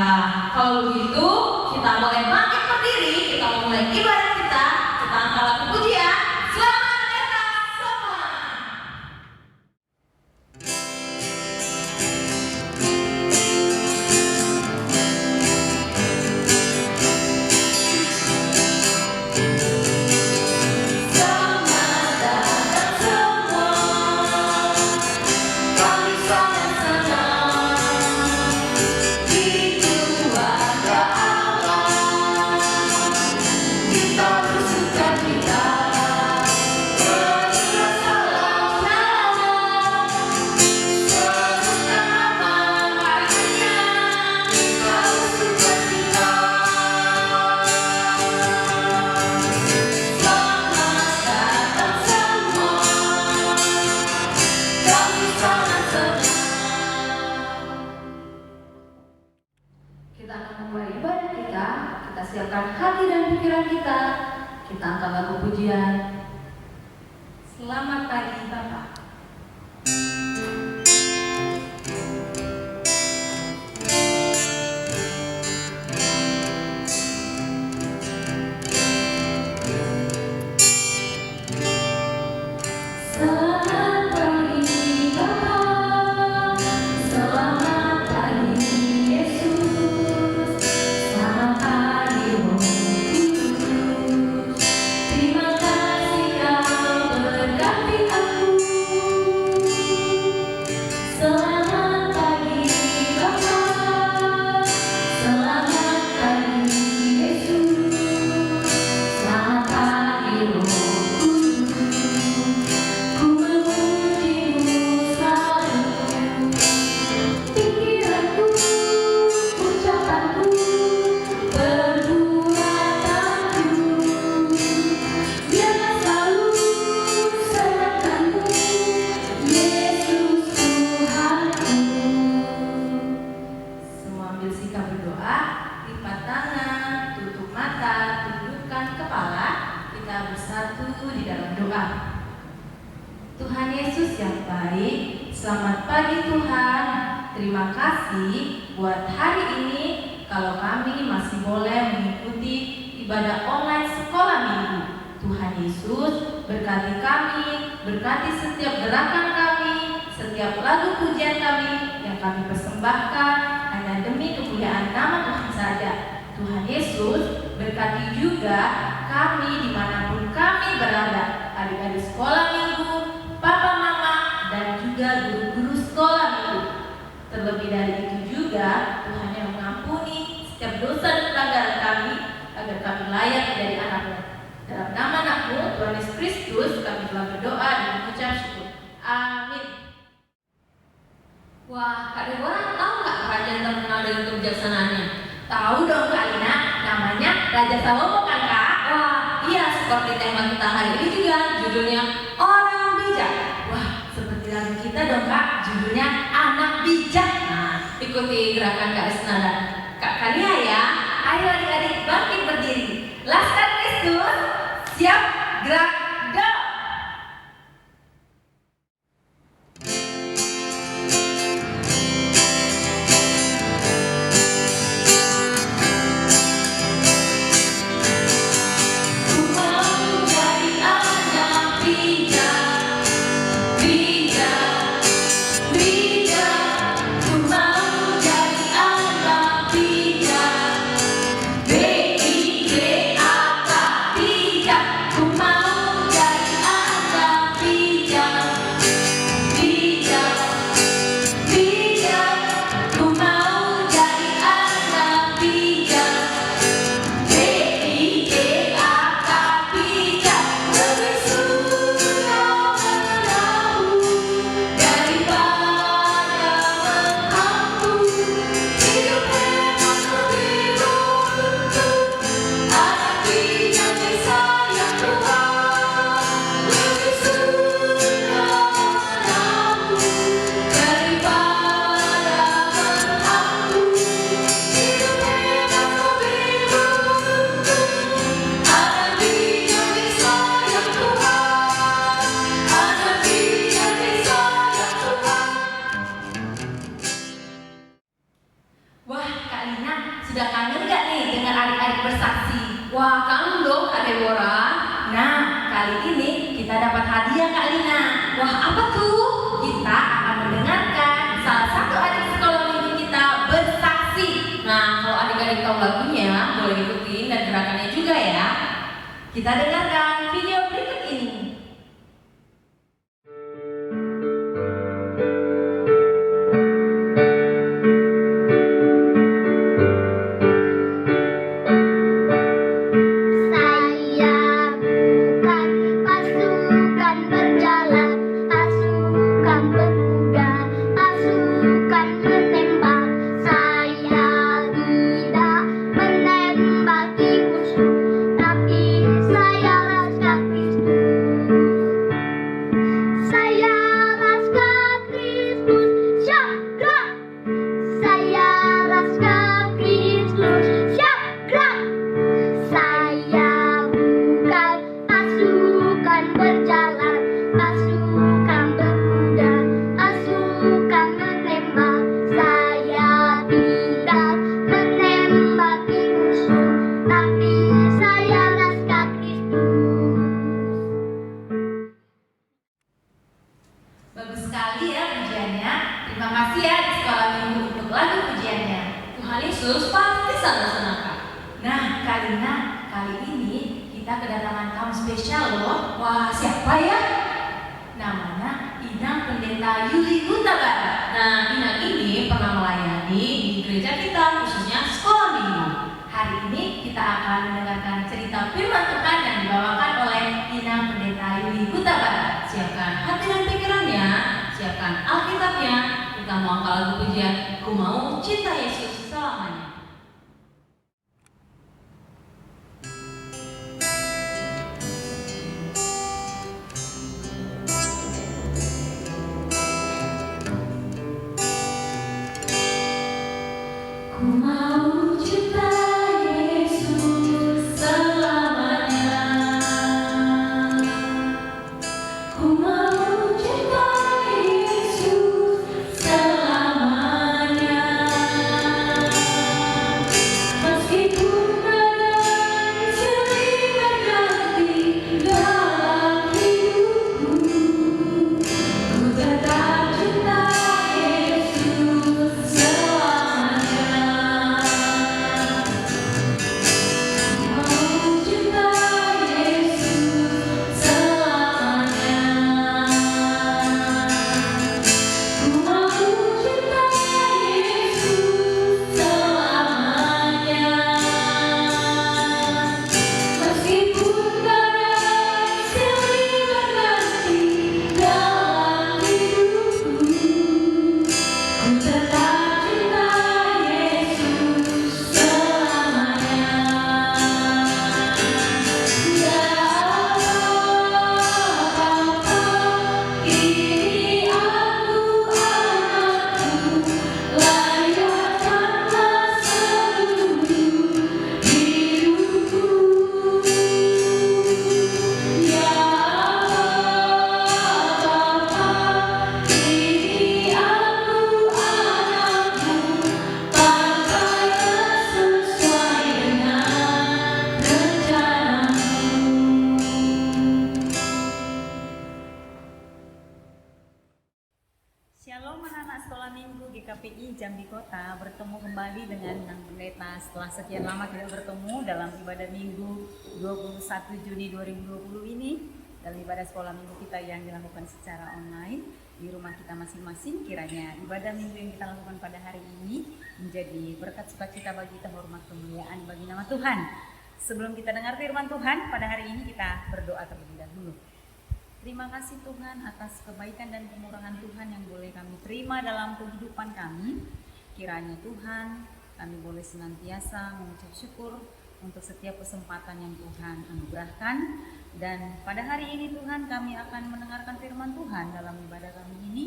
Nah, kalau begitu kita boleh bangkit berdiri, kita mulai ibadah kita angkat lagu pujian. Selamat datang semua. Kita akan memulai ibadah kita. Kita siapkan hati dan pikiran kita. Kita angkat lagu pujian. Selamat pagi Bapak. Tuhan Yesus yang baik, selamat pagi Tuhan. Terima kasih buat hari ini kalau kami masih boleh mengikuti ibadah online sekolah minggu. Tuhan Yesus berkati kami, berkati setiap gerakan kami, setiap lagu pujian kami yang kami persembahkan hanya demi kemuliaan nama Tuhan saja. Tuhan Yesus berkati juga kami dimanapun kami berada, adik-adik sekolah minggu, papa mama, dan juga guru-guru sekolah minggu. Terlebih dari itu juga Tuhan yang mengampuni setiap dosa dan pelanggaran kami agar kami layak menjadi anak-Mu. Dalam nama Anakmu Tuhan Yesus Kristus kami telah berdoa dan mengucap syukur. Amin. Wah, Kak Dewa tahu nggak raja yang terkenal dengan kebijaksanaannya? Tahu dong Kak Lina, namanya Raja Salomo kan Kak? Wah, iya, seperti tema kita hari ini juga, judulnya Orang Bijak. Wah, seperti lagu kita dong Kak, judulnya Anak Bijak. Nah, ikuti gerakan Kak Esna dan Kak Kalia ya. Ayo adik-adik bangkit berdiri. Laskar Kristus, siap gerak go. B-I-J-A-K sudah kangen gak nih dengan adik-adik bersaksi? Wah, kangen dong Kak Deborah. Nah, kali ini kita dapat hadiah Kak Lina. Wah, apa tuh? Kita akan mendengarkan salah satu adik sekolah minggu kita bersaksi. Nah, kalau adik-adik tahu lagunya, boleh ikutin dan gerakannya juga ya. Kita dengarkan video berikut ini. Bagus sekali ya pujiannya. Terima kasih ya di sekolah minggu untuk lagu pujiannya. Tuhan Yesus pasti sana-sana Kak. Nah, Kak Lina, kali ini kita kedatangan tamu spesial loh. Wah, siapa ya? Namanya Inang Pendeta Yuli Hutabarat. Nah, Inang ini pernah melayani di gereja kita, khususnya sekolah minggu. Hari ini kita akan mendengarkan cerita firman Tuhan yang dibawakan oleh Inang Pendeta Yuli Hutabarat. Siapkan hati dan pikirannya, siapkan Alkitabnya. Kita mau angkat lagu pujian, Ku Mau Cinta Yesus Selamanya. Ku mau cinta Yesus selamanya. Ku mau cinta Yesus selamanya. Meskipun badai silih berganti dalam hidupku, ku tetap cinta Yesus selamanya. Mau cinta Yesus selamanya. Ku mau cinta Yesus selamanya. Meskipun badai silih berganti dalam hidupku, ku tetap cinta Yesus selamanya. Ya Bapa, ini aku anakmu, layakkanlah seluruh hidupku. Ya Bapa, ini aku anakmu, pakailah sesuai dengan rencanamu. Shalom anak-anak sekolah minggu GKPI Jambi Kota, bertemu kembali dengan Inang Pendeta setelah sekian lama tidak bertemu dalam ibadah minggu 21 Juni 2020 ini, dalam ibadah sekolah minggu kita yang dilakukan secara online di rumah kita masing-masing. Kiranya ibadah minggu yang kita lakukan pada hari ini menjadi berkat sukacita bagi kita, hormat kemuliaan bagi nama Tuhan. Sebelum kita dengar firman Tuhan pada hari ini, kita berdoa terlebih dahulu. Terima kasih Tuhan atas kebaikan dan kemurahan Tuhan yang boleh kami terima dalam kehidupan kami. Kiranya Tuhan, kami boleh senantiasa mengucap syukur untuk setiap kesempatan yang Tuhan anugerahkan. Dan pada hari ini Tuhan, kami akan mendengarkan firman Tuhan dalam ibadah kami ini.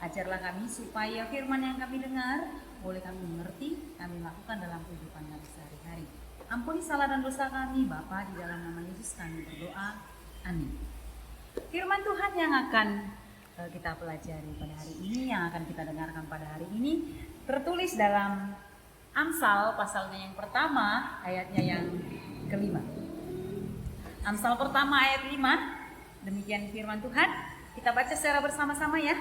Ajarlah kami supaya firman yang kami dengar boleh kami mengerti, kami lakukan dalam kehidupan kami sehari-hari. Ampuni salah dan dosa kami Bapa, di dalam nama Yesus kami berdoa. Amin. Firman Tuhan yang akan kita pelajari pada hari ini, yang akan kita dengarkan pada hari ini, tertulis dalam Amsal pasalnya yang pertama, ayatnya yang kelima. Amsal pertama ayat 5, demikian firman Tuhan. Kita baca secara bersama-sama ya.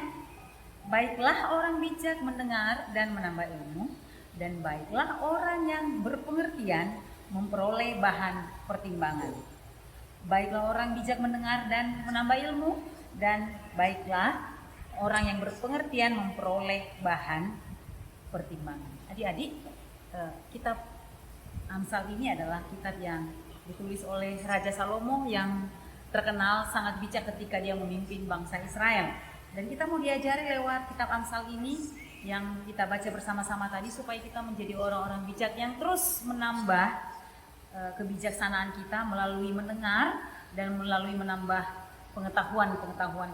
Baiklah orang bijak mendengar dan menambah ilmu, dan baiklah orang yang berpengertian memperoleh bahan pertimbangan. Baiklah orang bijak mendengar dan menambah ilmu, dan baiklah orang yang berpengertian memperoleh bahan pertimbangan. Adik-adik, kitab Amsal ini adalah kitab yang ditulis oleh Raja Salomo yang terkenal sangat bijak ketika dia memimpin bangsa Israel. Dan kita mau diajari lewat kitab Amsal ini yang kita baca bersama-sama tadi supaya kita menjadi orang-orang bijak yang terus menambah kebijaksanaan kita melalui mendengar dan melalui menambah pengetahuan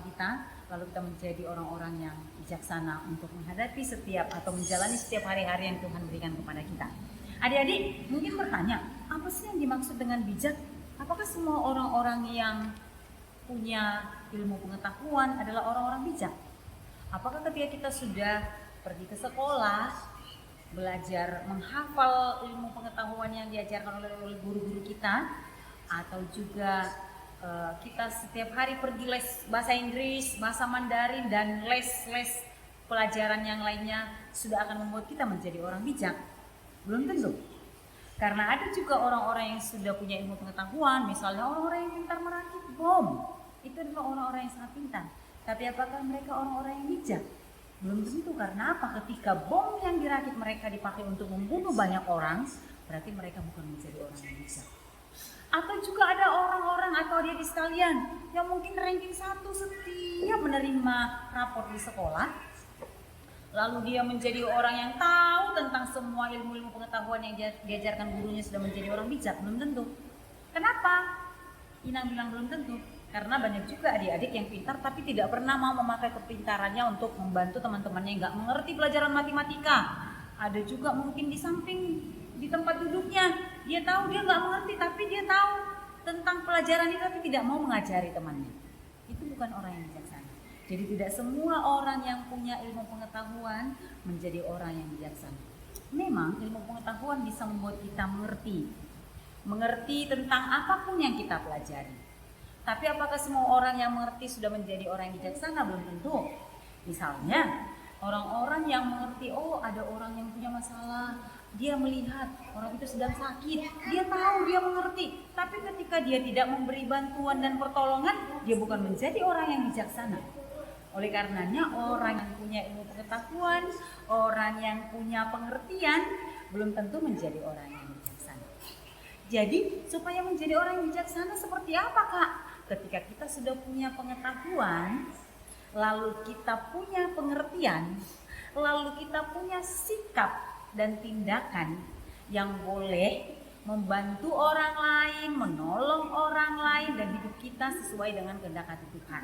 kita, lalu kita menjadi orang-orang yang bijaksana untuk menghadapi setiap atau menjalani setiap hari-hari yang Tuhan berikan kepada kita. Adik-adik mungkin bertanya, apa sih yang dimaksud dengan bijak? Apakah semua orang-orang yang punya ilmu pengetahuan adalah orang-orang bijak? Apakah ketika kita sudah pergi ke sekolah, belajar menghafal ilmu pengetahuan yang diajarkan oleh guru-guru kita, atau juga kita setiap hari pergi les bahasa Inggris, bahasa Mandarin, dan les pelajaran yang lainnya sudah akan membuat kita menjadi orang bijak? Belum tentu. Karena ada juga orang-orang yang sudah punya ilmu pengetahuan, misalnya orang-orang yang pintar merakit bom. Itu adalah orang-orang yang sangat pintar. Tapi apakah mereka orang-orang yang bijak? Belum tentu. Karena apa? Ketika bom yang dirakit mereka dipakai untuk membunuh banyak orang, berarti mereka bukan menjadi orang yang bijak. Atau juga ada orang-orang atau adik-adik sekalian yang mungkin ranking 1 setiap menerima raport di sekolah, lalu dia menjadi orang yang tahu tentang semua ilmu-ilmu pengetahuan yang diajarkan gurunya, sudah menjadi orang bijak. Belum tentu. Kenapa? Inang bilang belum tentu. Karena banyak juga adik-adik yang pintar tapi tidak pernah mau memakai kepintarannya untuk membantu teman-temannya yang nggak mengerti pelajaran matematika. Ada juga mungkin di samping, di tempat duduknya, dia tahu dia nggak mengerti tapi dia tahu tentang pelajaran itu tapi tidak mau mengajari temannya. Itu bukan orang yang bijaksana. Jadi tidak semua orang yang punya ilmu pengetahuan menjadi orang yang bijaksana. Memang ilmu pengetahuan bisa membuat kita mengerti tentang apapun yang kita pelajari. Tapi apakah semua orang yang mengerti sudah menjadi orang yang bijaksana? Belum tentu. Misalnya orang-orang yang mengerti, oh ada orang yang punya masalah, dia melihat orang itu sedang sakit, dia tahu, dia mengerti. Tapi ketika dia tidak memberi bantuan dan pertolongan, dia bukan menjadi orang yang bijaksana. Oleh karenanya orang yang punya ilmu pengetahuan, orang yang punya pengertian, belum tentu menjadi orang yang bijaksana. Jadi supaya menjadi orang yang bijaksana seperti apa, Kak? Ketika kita sudah punya pengetahuan, lalu kita punya pengertian, lalu kita punya sikap dan tindakan yang boleh membantu orang lain, menolong orang lain, dan hidup kita sesuai dengan kehendak hati Tuhan.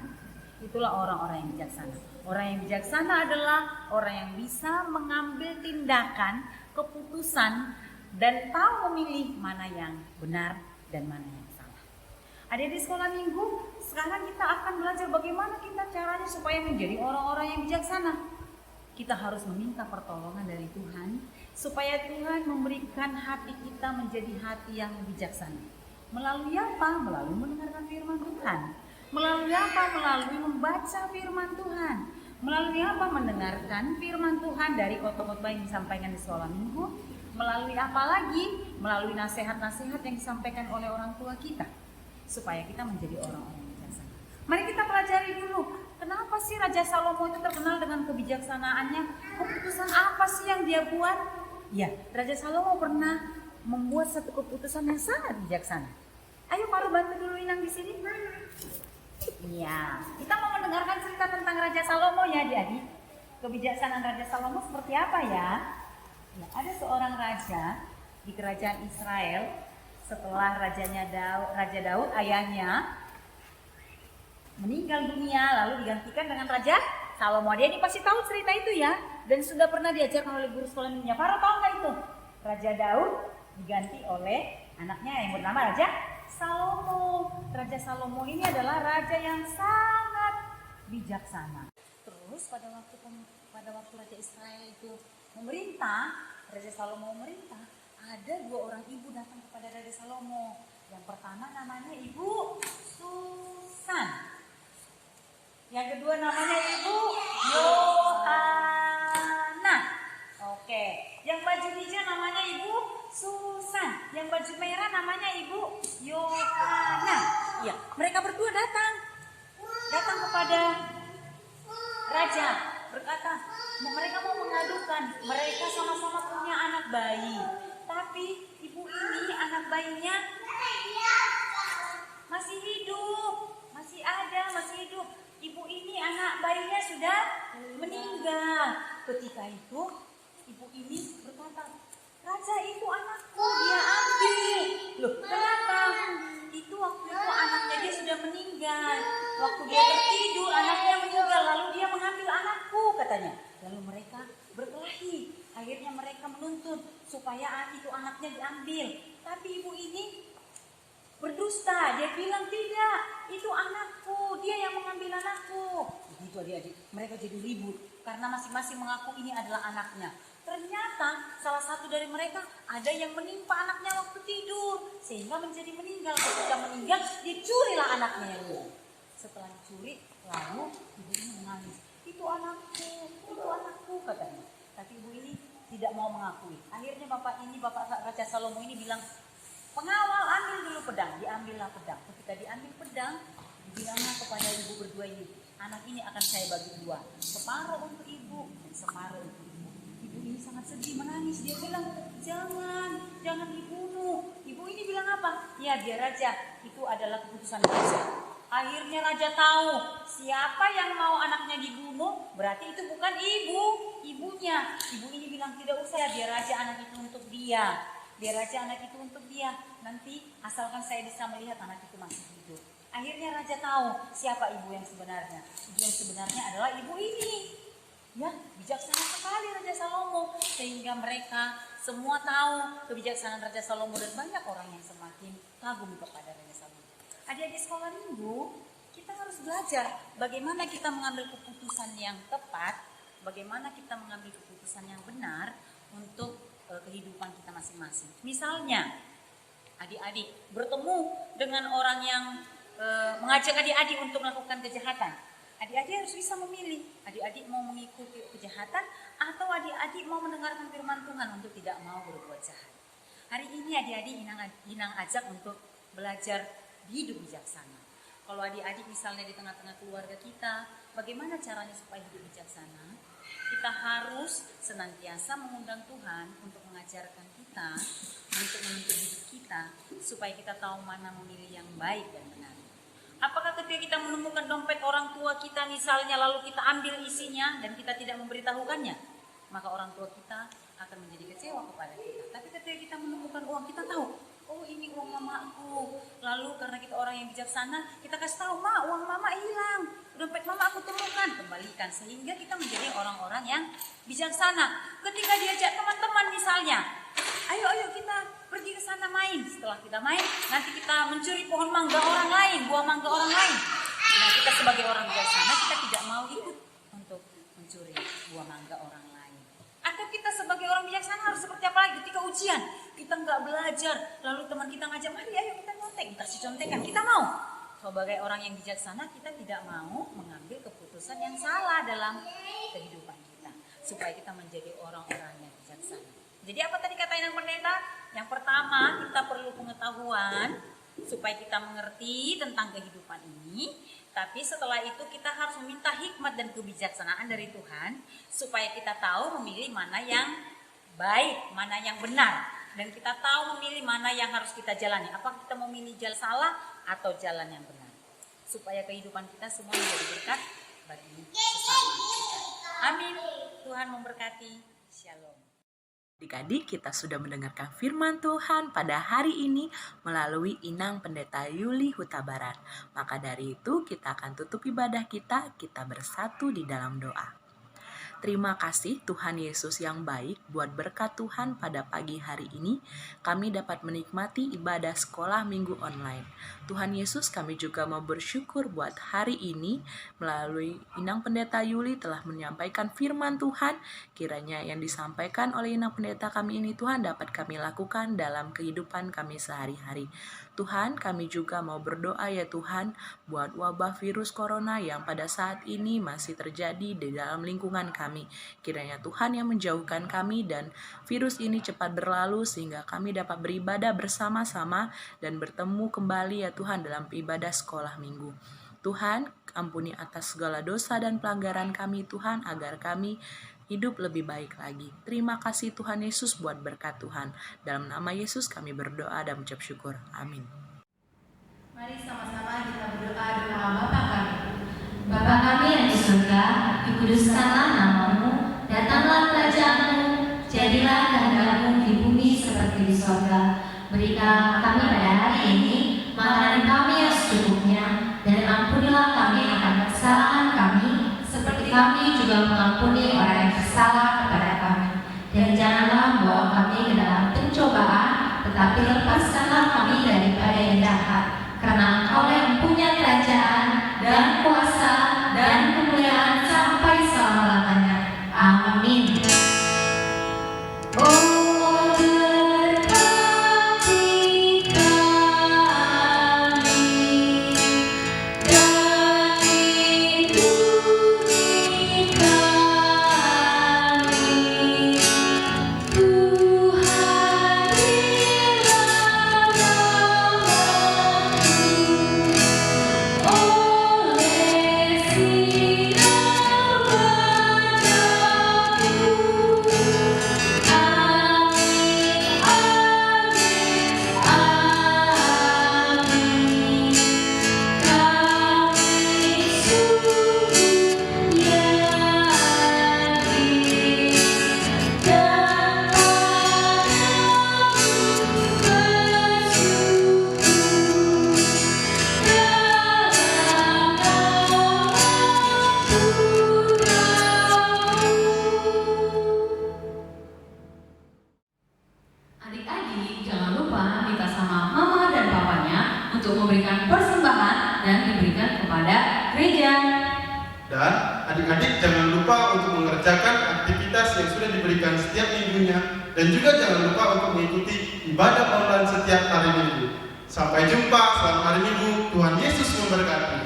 Itulah orang-orang yang bijaksana. Orang yang bijaksana adalah orang yang bisa mengambil tindakan, keputusan, dan tahu memilih mana yang benar dan mana yang salah. Ada di sekolah minggu, sekarang kita akan belajar bagaimana kita caranya supaya menjadi orang-orang yang bijaksana. Kita harus meminta pertolongan dari Tuhan, supaya Tuhan memberikan hati kita menjadi hati yang bijaksana. Melalui apa? Melalui mendengarkan firman Tuhan. Melalui apa? Melalui membaca firman Tuhan. Melalui apa? Mendengarkan firman Tuhan dari khotbah-khotbah yang disampaikan di sekolah minggu. Melalui apa lagi? Melalui nasihat-nasihat yang disampaikan oleh orang tua kita, supaya kita menjadi orang-orang yang bijaksana. Mari kita pelajari dulu, kenapa sih Raja Salomo itu terkenal dengan kebijaksanaannya? Keputusan apa sih yang dia buat? Ya, Raja Salomo pernah membuat satu keputusan yang sangat bijaksana. Ayo Paru bantu dulu Inang di sini. Iya, kita mau mendengarkan cerita tentang Raja Salomo ya adik-adik. Kebijaksanaan Raja Salomo seperti apa ya? Ya, ada seorang raja di kerajaan Israel setelah Raja Daud ayahnya meninggal dunia lalu digantikan dengan Raja Salomo. Dia ini pasti tahu cerita itu ya, dan sudah pernah diajarkan oleh guru sekolah minggunya. Para tahu nggak itu? Raja Daud diganti oleh anaknya yang bernama Raja Salomo. Raja Salomo ini adalah raja yang sangat bijaksana. Terus pada waktu pada waktu Raja Israel itu memerintah, Raja Salomo memerintah, ada 2 orang ibu datang kepada Raja Salomo. Yang pertama namanya Ibu Susan. Yang kedua namanya Ibu Yohana. Oke. Yang baju hijau namanya Ibu Susan. Yang baju merah namanya Ibu Yohana. Iya, mereka berdua datang kepada raja, berkata, mereka mau mengadukan, mereka sama-sama punya anak bayi. Tapi ibu ini anak bayinya masih hidup, masih ada, masih hidup. Ibu ini anak bayinya sudah meninggal. Ketika itu ibu ini berkata, Raja, itu anakku, dia ambil. Loh, kenapa? Itu waktu itu anaknya dia sudah meninggal. Waktu dia tertidur anaknya meninggal, lalu dia mengambil anakku, katanya. Lalu mereka berkelahi. Akhirnya mereka menuntut supaya itu anaknya diambil. Tapi ibu ini berdusta. Dia bilang, tidak, itu anakku, dia yang mengambil anakku. Begitu adik-adik, mereka jadi ribut karena masing-masing mengaku ini adalah anaknya. Ternyata salah satu dari mereka ada yang menimpa anaknya waktu tidur sehingga menjadi meninggal. Ketika meninggal, dicurilah anaknya yang itu. Setelah dicuri, lalu ibu ini menangis. Itu anakku, katanya. Tapi ibu ini tidak mau mengakui. Akhirnya Bapak Raja Salomo ini bilang, pengawal, ambil dulu pedang. Diambillah pedang. Ketika diambil pedang, dibilangnya kepada ibu berdua ini, anak ini akan saya bagi 2, separuh untuk ibu dan separuh untuk ibu. Ibu ini sangat sedih, menangis. Dia bilang, jangan dibunuh. Ibu ini bilang apa? Ya, biar raja, itu adalah keputusan raja. Akhirnya raja tahu siapa yang mau anaknya dibunuh, berarti itu bukan ibunya. Ibu ini bilang, tidak usah, biar raja anak itu untuk dia. Nanti asalkan saya bisa melihat anak itu masih hidup. Akhirnya raja tahu siapa ibu yang sebenarnya. Ibu yang sebenarnya adalah ibu ini. Ya, bijaksana sekali Raja Salomo. Sehingga mereka semua tahu kebijaksanaan Raja Salomo dan banyak orang yang semakin kagum kepada Raja Salomo. Adik-adik sekolah minggu, kita harus belajar bagaimana kita mengambil keputusan yang tepat, bagaimana kita mengambil keputusan yang benar untuk kehidupan kita masing-masing. Misalnya, adik-adik bertemu dengan orang yang mengajak adik-adik untuk melakukan kejahatan. Adik-adik harus bisa memilih. Adik-adik mau mengikuti kejahatan atau adik-adik mau mendengarkan firman Tuhan untuk tidak mau berbuat jahat. Hari ini adik-adik Inang ajak untuk belajar hidup bijaksana. Kalau adik-adik misalnya di tengah-tengah keluarga kita, bagaimana caranya supaya hidup bijaksana? Kita harus senantiasa mengundang Tuhan untuk mengajarkan kita, untuk menuntut hidup kita, supaya kita tahu mana memilih yang baik dan benar. Apakah ketika kita menemukan dompet orang tua kita misalnya, lalu kita ambil isinya dan kita tidak memberitahukannya, maka orang tua kita akan menjadi kecewa kepada kita. Tapi ketika kita menemukan uang, kita tahu, oh ini uang mamaku. Lalu karena kita orang yang bijaksana, kita kasih tahu, Ma, uang mama hilang, dompet mama aku temukan, kembalikan. Sehingga kita menjadi orang-orang yang bijaksana. Ketika diajak teman-teman misalnya, ayo kita pergi ke sana main. Setelah kita main, nanti kita mencuri pohon mangga orang lain, buah mangga orang lain. Nah, kita sebagai orang bijaksana, kita tidak mau ikut untuk mencuri buah mangga orang lain. Atau kita sebagai orang bijaksana harus seperti apa lagi? Ketika ujian, kita nggak belajar, lalu teman kita ngajak, mari ayo kita nyontek, kasih contekan, kita mau. Sebagai orang yang bijaksana, kita tidak mau mengambil keputusan yang salah dalam kehidupan kita, supaya kita menjadi orang-orang yang bijaksana. Jadi apa tadi kata Inang Pendeta? Yang pertama, kita perlu pengetahuan supaya kita mengerti tentang kehidupan ini. Tapi setelah itu kita harus meminta hikmat dan kebijaksanaan dari Tuhan supaya kita tahu memilih mana yang baik, mana yang benar. Dan kita tahu memilih mana yang harus kita jalani. Apakah kita memilih jalan salah atau jalan yang benar. Supaya kehidupan kita semua menjadi berkat bagi sesama kita. Amin. Tuhan memberkati. Shalom. Adik-adik, kita sudah mendengarkan firman Tuhan pada hari ini melalui Inang Pendeta Yuli Huta Barat. Maka dari itu kita akan tutup ibadah kita bersatu di dalam doa. Terima kasih Tuhan Yesus yang baik, buat berkat Tuhan pada pagi hari ini kami dapat menikmati ibadah sekolah minggu online. Tuhan Yesus, kami juga mau bersyukur buat hari ini melalui Inang Pendeta Yuli telah menyampaikan firman Tuhan. Kiranya yang disampaikan oleh Inang Pendeta kami ini Tuhan dapat kami lakukan dalam kehidupan kami sehari-hari. Tuhan, kami juga mau berdoa ya Tuhan buat wabah virus corona yang pada saat ini masih terjadi di dalam lingkungan kami. Kiranya Tuhan yang menjauhkan kami dan virus ini cepat berlalu sehingga kami dapat beribadah bersama-sama dan bertemu kembali ya Tuhan dalam ibadah sekolah minggu. Tuhan, ampuni atas segala dosa dan pelanggaran kami Tuhan agar kami hidup lebih baik lagi. Terima kasih Tuhan Yesus buat berkat Tuhan. Dalam nama Yesus kami berdoa dan mengucap syukur. Amin. Mari sama-sama kita berdoa doa Bapa kami. Bapa kami yang di surga, dikuduskanlah namamu, datanglah kerajaanmu, jadilah kehendakmu di bumi seperti di surga. Berikanlah kami pada hari ini makanan kami yang secukupnya, dan ampunilah kami akan kesalahan kami, seperti kami juga mengampuni orang yang bersalah kepada kami. Dan janganlah membawa kami ke dalam pencobaan, tetapi lepaskanlah kami daripada yang jahat. Karena Engkau yang punya kerajaan dan kuasa dan kemuliaan sampai selama-lamanya. Amin. Oh, berkati kami dan lindungi kami, Tuhan biarlah oleh sinar wajah-Mu. Amin, amin, amin. Kami sungguh yakin dan Padamu bersyukur dalam nama Putramu. Adik-adik, jangan lupa minta sama mama dan papanya untuk memberikan persembahan dan diberikan kepada gereja. Dan adik-adik jangan lupa untuk mengerjakan aktivitas yang sudah diberikan setiap minggunya, dan juga jangan lupa untuk mengikuti ibadah online setiap hari Minggu. Sampai jumpa, selamat hari Minggu, Tuhan Yesus memberkati.